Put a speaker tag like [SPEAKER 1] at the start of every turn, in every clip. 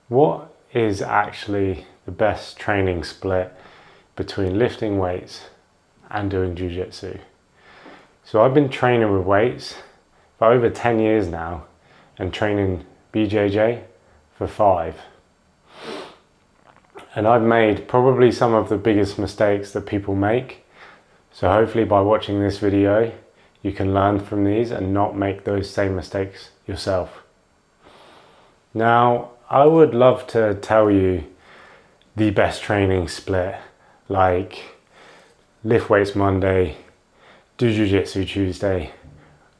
[SPEAKER 1] what is actually the best training split between lifting weights and doing jiu-jitsu? So I've been training with weights for over 10 years now and training BJJ for 5. And I've made probably some of the biggest mistakes that people make. So hopefully by watching this video, you can learn from these and not make those same mistakes yourself. Now, I would love to tell you the best training split, like lift weights Monday, do jiu-jitsu Tuesday,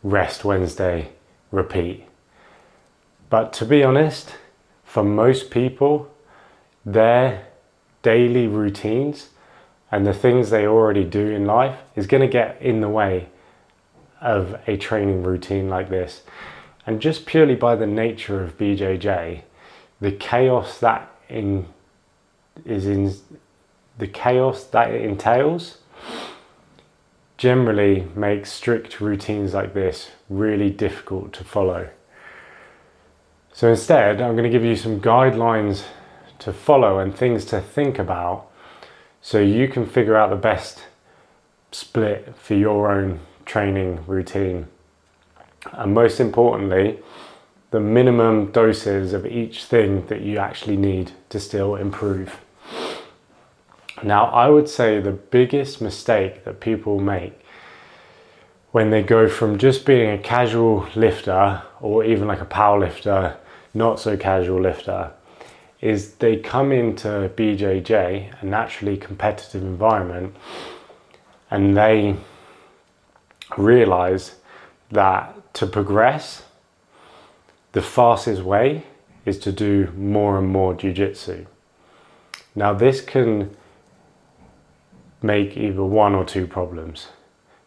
[SPEAKER 1] rest Wednesday, repeat. But to be honest, for most people, their daily routines and the things they already do in life is going to get in the way of a training routine like this. And just purely by the nature of BJJ, the chaos that it entails generally makes strict routines like this really difficult to follow. So instead, I'm going to give you some guidelines to follow and things to think about so you can figure out the best split for your own training routine. And most importantly, the minimum doses of each thing that you actually need to still improve. Now, I would say the biggest mistake that people make when they go from just being a casual lifter or even like a power lifter, not so casual lifter, is they come into BJJ, a naturally competitive environment, and they realize that to progress, the fastest way is to do more and more jiu-jitsu. Now, this can make either one or two problems.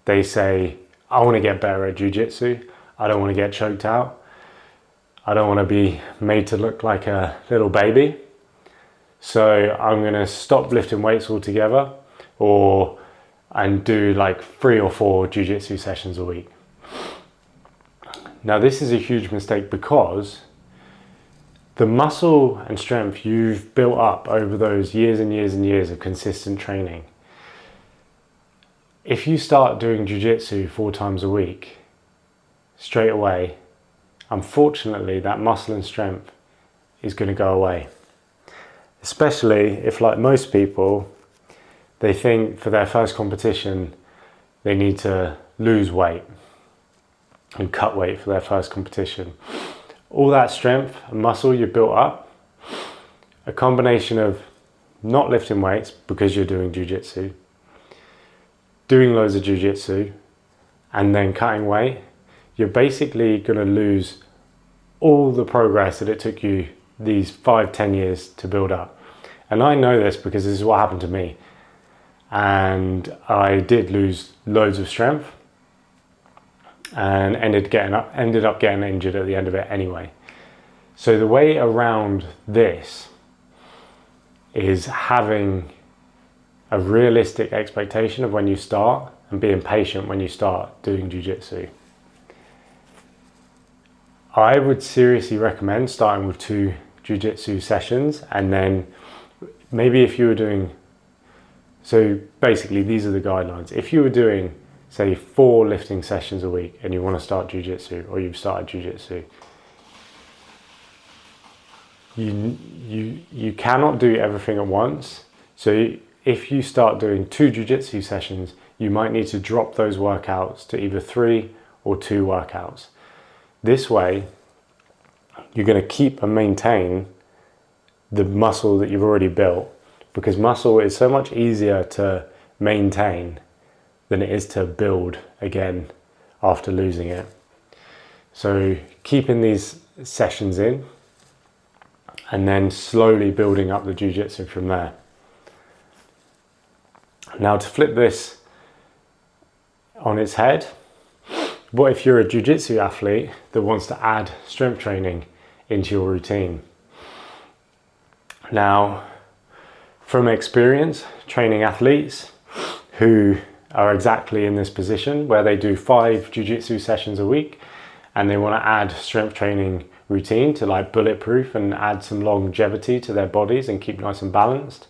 [SPEAKER 1] They say, I want to get better at jiu-jitsu. I don't want to get choked out. I don't want to be made to look like a little baby. So I'm going to stop lifting weights altogether and do like 3 or 4 jiu-jitsu sessions a week. Now, this is a huge mistake because the muscle and strength you've built up over those years and years and years of consistent training, if you start doing jiu-jitsu 4 times a week straight away, unfortunately that muscle and strength is going to go away. Especially if, like most people, they think for their first competition they need to lose weight and cut weight for their first competition. All that strength and muscle you built up, a combination of not lifting weights because you're doing jiu-jitsu, doing loads of jiu-jitsu, and then cutting weight, you're basically going to lose all the progress that it took you these 5-10 years to build up. And I know this because this is what happened to me. And I did lose loads of strength and ended up getting injured at the end of it anyway. So the way around this is having a realistic expectation of when you start and being patient when you start doing jiu-jitsu. I would seriously recommend starting with 2 jiu-jitsu sessions, and then maybe if you were doing, so basically these are the guidelines. If you were doing, say, 4 lifting sessions a week and you want to start jiu-jitsu, or you've started jiu-jitsu, you cannot do everything at once. So if you start doing 2 jiu-jitsu sessions, you might need to drop those workouts to either 3 or 2 workouts. This way, you're going to keep and maintain the muscle that you've already built, because muscle is so much easier to maintain than it is to build again after losing it. So keeping these sessions in and then slowly building up the jiu-jitsu from there. Now, to flip this on its head, what if you're a jiu-jitsu athlete that wants to add strength training into your routine? Now, from experience training athletes who are exactly in this position where they do 5 jiu-jitsu sessions a week and they want to add strength training routine to like bulletproof and add some longevity to their bodies and keep nice and balanced.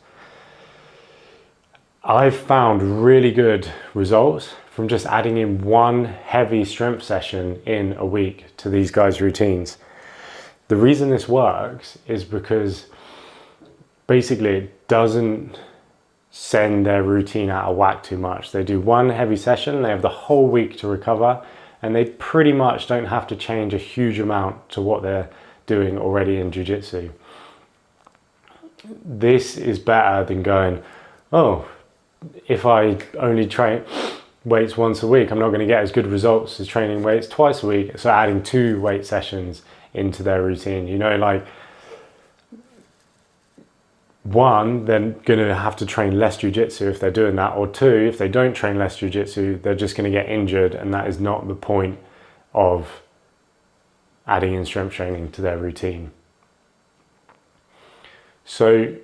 [SPEAKER 1] I've found really good results from just adding in one heavy strength session in a week to these guys' routines. The reason this works is because basically it doesn't send their routine out of whack too much. They do one heavy session, they have the whole week to recover, and they pretty much don't have to change a huge amount to what they're doing already in jiu-jitsu. This is better than going, oh, if I only train weights once a week, I'm not going to get as good results as training weights twice a week. So adding 2 weight sessions into their routine, you know, like one, they're going to have to train less jiu-jitsu if they're doing that, or 2, if they don't train less jiu-jitsu, they're just going to get injured, and that is not the point of adding in strength training to their routine. So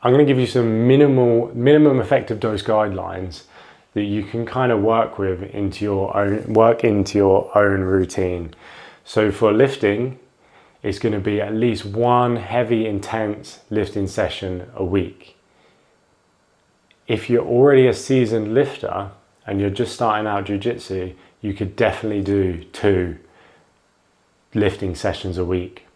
[SPEAKER 1] I'm going to give you some minimum effective dose guidelines that you can kind of work into your own routine. So for lifting, it's going to be at least 1 heavy, intense lifting session a week. If you're already a seasoned lifter and you're just starting out jiu-jitsu, you could definitely do 2 lifting sessions a week.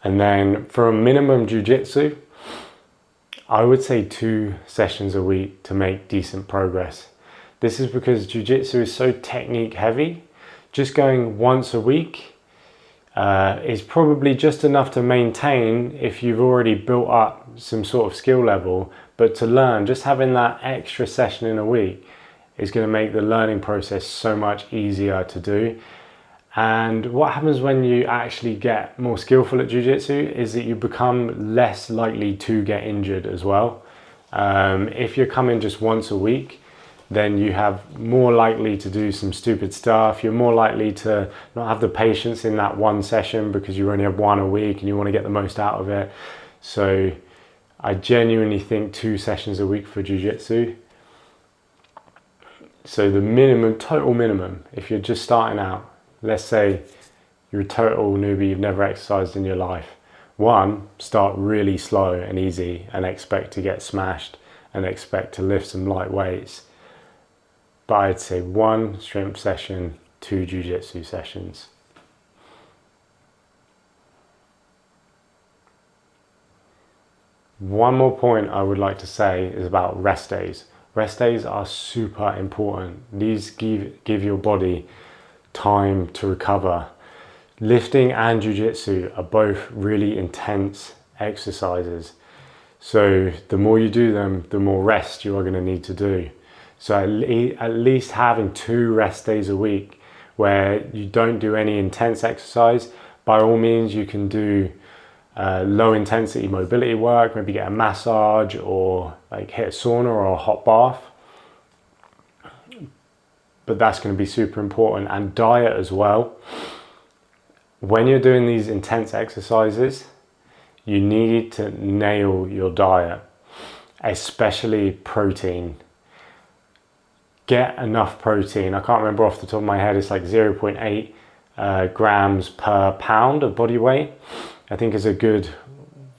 [SPEAKER 1] And then for a minimum jiu-jitsu, I would say 2 sessions a week to make decent progress. This is because jiu-jitsu is so technique heavy. Just going once a week is probably just enough to maintain if you've already built up some sort of skill level, but to learn, just having that extra session in a week is going to make the learning process so much easier to do. And what happens when you actually get more skillful at jiu-jitsu is that you become less likely to get injured as well. If you're coming just once a week, then you have more likely to do some stupid stuff. You're more likely to not have the patience in that one session because you only have 1 a week and you want to get the most out of it. So I genuinely think 2 sessions a week for jiu-jitsu. So the total minimum, if you're just starting out, let's say you're a total newbie, you've never exercised in your life. 1, start really slow and easy and expect to get smashed and expect to lift some light weights. But I'd say 1 strength session, 2 jiu-jitsu sessions. One more point I would like to say is about rest days. Rest days are super important. These give your body time to recover. Lifting and jiu-jitsu are both really intense exercises. So the more you do them, the more rest you are going to need to do. So at least having 2 rest days a week where you don't do any intense exercise. By all means, you can do low intensity mobility work, maybe get a massage or like hit a sauna or a hot bath. But that's going to be super important. And diet as well. When you're doing these intense exercises, you need to nail your diet, especially protein. Get enough protein. I can't remember off the top of my head, it's like 0.8 grams per pound of body weight. I think is a good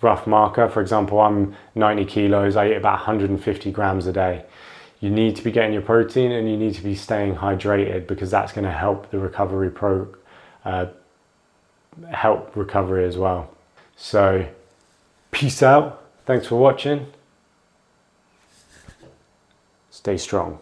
[SPEAKER 1] rough marker. For example, I'm 90 kilos, I eat about 150 grams a day. You need to be getting your protein and you need to be staying hydrated because that's going to help the recovery help recovery as well. So peace out. Thanks for watching. Stay strong.